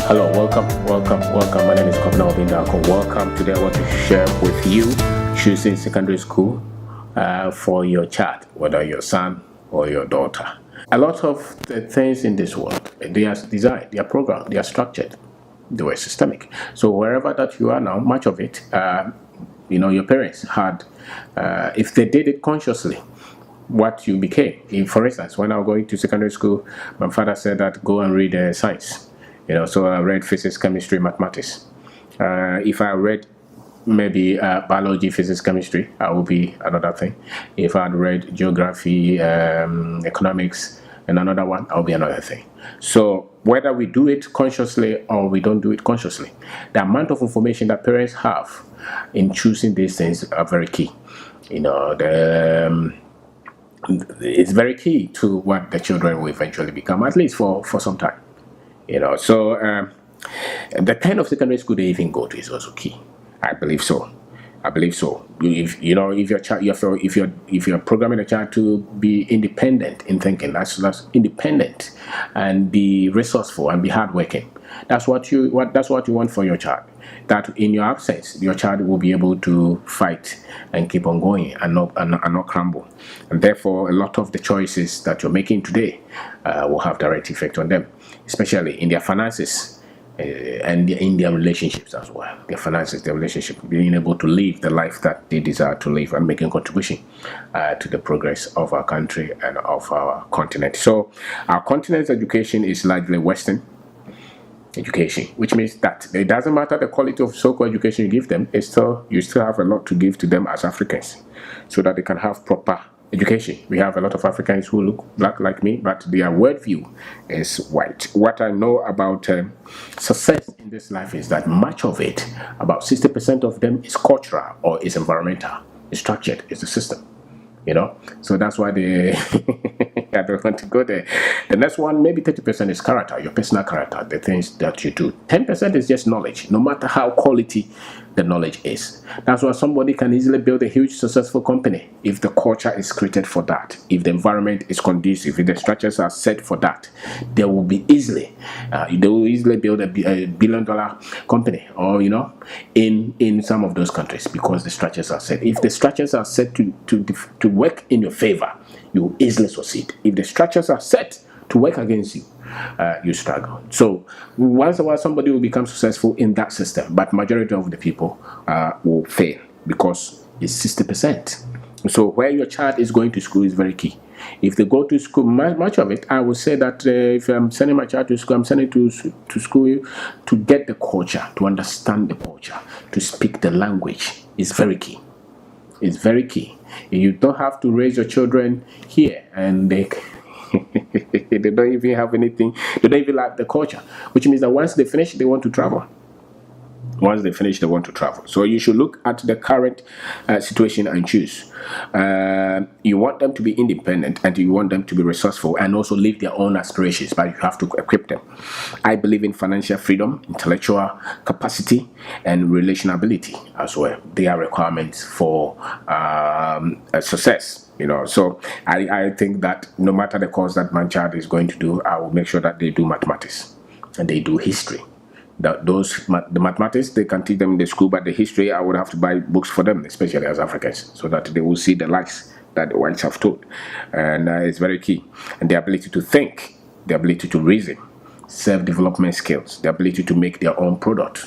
Hello, welcome. My name is Kwabena Obindako. Welcome. Today I want to share with you choosing secondary school for your child, whether your son or your daughter. A lot of the things in this world, they are designed, they are programmed, they are structured, they were systemic. So wherever that you are now, much of it, your parents had, if they did it consciously, what you became. For instance, when I was going to secondary school, my father said that go and read science. So I read physics, chemistry, mathematics. If I read maybe biology, physics, chemistry, I will be another thing. If I had read geography, economics, and another one, I'll be another thing. So whether we do it consciously or we don't do it consciously, the amount of information that parents have in choosing these things are very key. It's very key to what the children will eventually become, at least for some time. So the kind of secondary school they even go to is also key. I believe so. If your child, if you're programming a child to be independent in thinking, that's independent, and be resourceful and be hardworking. That's what you want for your child. That in your absence, your child will be able to fight and keep on going and not crumble. And therefore, a lot of the choices that you're making today will have direct effect on them, especially in their finances. And in their relationships as well, their finances, their relationship, being able to live the life that they desire to live and making contribution to the progress of our country and of our continent. So our continent's education is largely Western education, which means that it doesn't matter the quality of so-called education you give them, you still have a lot to give to them as Africans, so that they can have proper education. We have a lot of Africans who look black like me, but their worldview is white. What I know about success in this life is that much of it, about 60% of them, is cultural or is environmental, is structured, is the system. So that's why they I don't want to go there. The next one, maybe 30% is character, your personal character, the things that you do. 10% is just knowledge, no matter how quality the knowledge is. That's why somebody can easily build a huge successful company if the culture is created for that, if the environment is conducive, if the structures are set for that. They will easily build a billion-dollar company, or in some of those countries, because the structures are set. If the structures are set to work in your favor, you will easily succeed. If the structures are set to work against you, you struggle. So once in a while somebody will become successful in that system, but majority of the people will fail because it's 60%. So where your child is going to school is very key. If they go to school, much of it, I would say that if I'm sending my child to school, I'm sending to school to get the culture, to understand the culture, to speak the language. Is very key. It's very key. You don't have to raise your children here and they don't even have anything. They don't even like the culture, which means that once they finish, they want to travel. Once they finish, they want to travel. So you should look at the current situation and choose. You want them to be independent and you want them to be resourceful and also live their own aspirations, but you have to equip them. I believe in financial freedom, intellectual capacity, and relationability as well. They are requirements for success. So I think that no matter the course that my child is going to do, I will make sure that they do mathematics and they do history. The mathematics they can teach them in the school, but the history I would have to buy books for them, especially as Africans, so that they will see the lies that the whites have told, and it's very key. And the ability to think, the ability to reason, self-development skills, the ability to make their own product,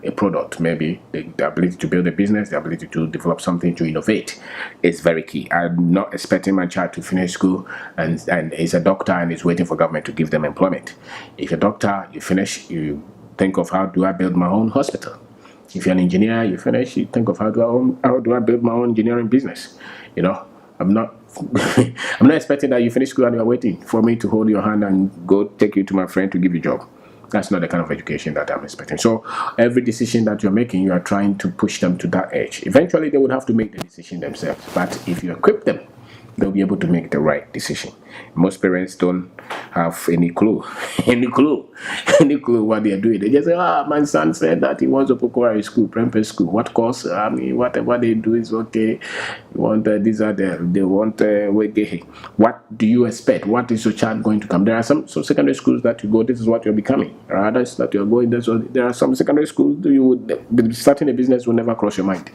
a product, maybe the ability to build a business, the ability to develop something, to innovate, is very key. I'm not expecting my child to finish school and is a doctor and is waiting for government to give them employment. If you're a doctor, you finish, you think of how do I build my own hospital. If you're an engineer, you finish, you think of how do I build my own engineering business. I'm not I'm not expecting that you finish school and you're waiting for me to hold your hand and go take you to my friend to give you a job. That's not the kind of education that I'm expecting. So every decision that you're making, you are trying to push them to that edge. Eventually, they would have to make the decision themselves. But if you equip them they'll be able to make the right decision. Most parents don't have any clue, any clue what they're doing. They just say, my son said that he wants to Pokora school, primary school. What course? I mean, whatever they do is okay. You want these are they want what do you expect? What is your child going to come? There are some secondary schools that you go, this is what you're becoming. There are others that you're going, there are some secondary schools that you would starting a business will never cross your mind.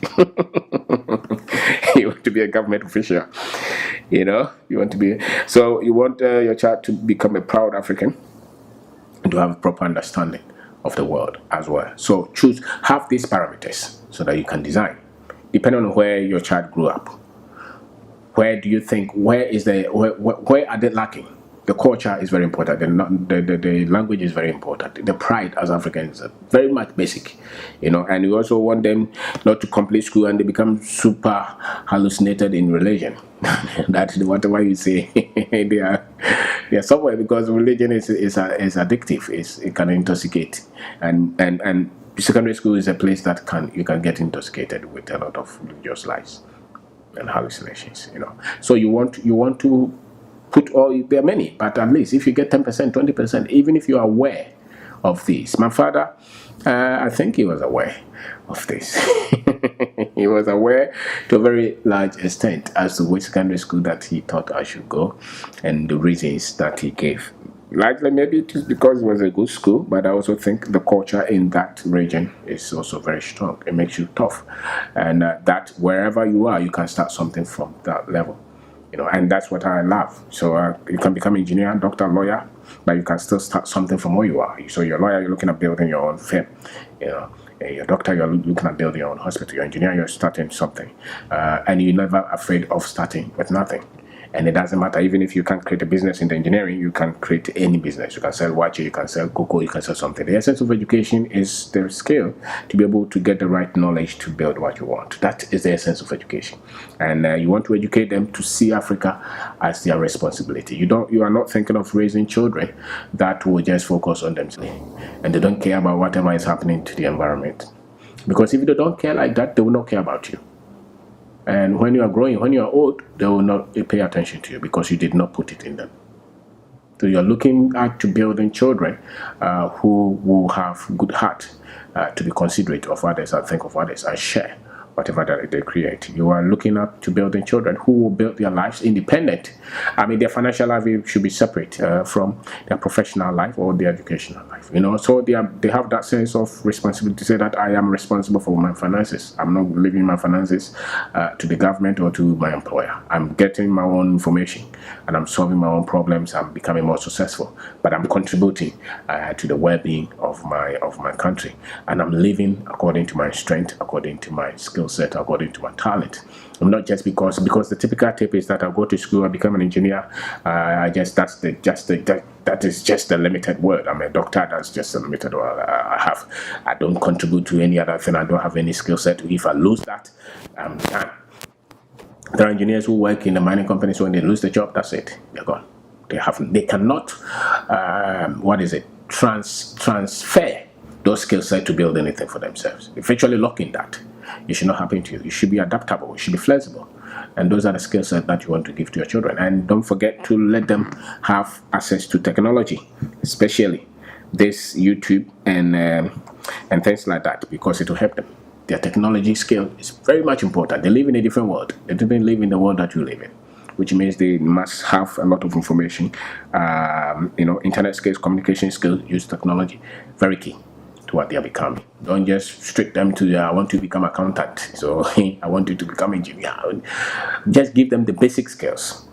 You want to be a government official, you want to be, so you want your child to become a proud African and to have a proper understanding of the world as well. So have these parameters so that you can design, depending on where your child grew up. Where do you think, where are they lacking? The culture is very important. The language is very important. The pride as Africans is very much basic, and you also want them not to complete school and they become super hallucinated in religion. That's whatever you say. they are somewhere, because religion is addictive. It can intoxicate, and secondary school is a place that you can get intoxicated with a lot of religious lies and hallucinations. So you want to put there are many, but at least if you get 10%, 20%, even if you are aware of this. My father, I think he was aware of this. He was aware to a very large extent as to which secondary school that he thought I should go and the reasons that he gave. Likely maybe it is because it was a good school, but I also think the culture in that region is also very strong. It makes you tough, and that wherever you are, you can start something from that level. And that's what I love. So you can become engineer, doctor, lawyer, but you can still start something from where you are. So you're a lawyer, you're looking at building your own firm. You're a doctor, you're looking at building your own hospital. You're an engineer, you're starting something. And you're never afraid of starting with nothing. And it doesn't matter, even if you can't create a business in the engineering, you can create any business. You can sell watches, you can sell cocoa, you can sell something. The essence of education is the skill to be able to get the right knowledge to build what you want. That is the essence of education. And you want to educate them to see Africa as their responsibility. You are not thinking of raising children that will just focus on themselves and they don't care about whatever is happening to the environment. Because if they don't care like that, they will not care about you. And when you are growing, when you are old, they will not pay attention to you because you did not put it in them. So you're looking at to building children who will have good heart to be considerate of others and think of others and share whatever that they create. You are looking up to building children who will build their lives independent. I mean, their financial life should be separate from their professional life or their educational life. So they have that sense of responsibility to say that I am responsible for my finances. I'm not leaving my finances to the government or to my employer. I'm getting my own information and I'm solving my own problems. I'm becoming more successful, but I'm contributing to the well-being of my country, and I'm living according to my strength, according to my skill set, according to my talent. I'm not just because the typical tip is that I go to school, I become an engineer. That is just a limited word. I'm a doctor. That's just a limited word I have. I don't contribute to any other thing. I don't have any skill set. If I lose that, I'm done. There are engineers who work in the mining companies. When they lose the job, that's it. They're gone. They cannot. Transfer those skill sets to build anything for themselves. Eventually locking that. It should not happen to you. You should be adaptable. You should be flexible. And those are the skill sets that you want to give to your children. And don't forget to let them have access to technology, especially this YouTube and things like that, because it will help them. Their technology skill is very much important. They live in a different world. They don't live in the world that you live in, which means they must have a lot of information. Internet skills, communication skills, use technology, very key to what they are becoming. Don't just strict them to I want to become accountant, so I want you to become engineer. Just give them the basic skills.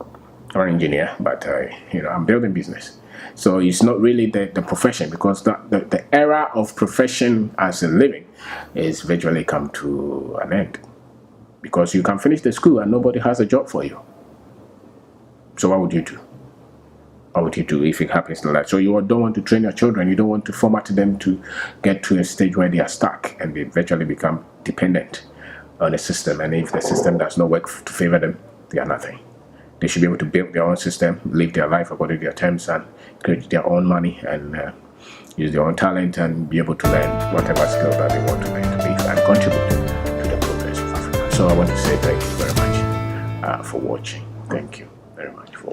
I'm an engineer, but I'm building business. So it's not really the profession, because the era of profession as a living is virtually come to an end, because you can finish the school and nobody has a job for you. So what would you do? What would you do if it happens like that? So you don't want to train your children. You don't want to format them to get to a stage where they are stuck and they virtually become dependent on a system. And if the system does not work to favor them, they are nothing. They should be able to build their own system, live their life according to their terms, and create their own money and use their own talent and be able to learn whatever skill that they want to learn to live and contribute to the progress of Africa. So I want to say thank you very much for watching. Thank you very much for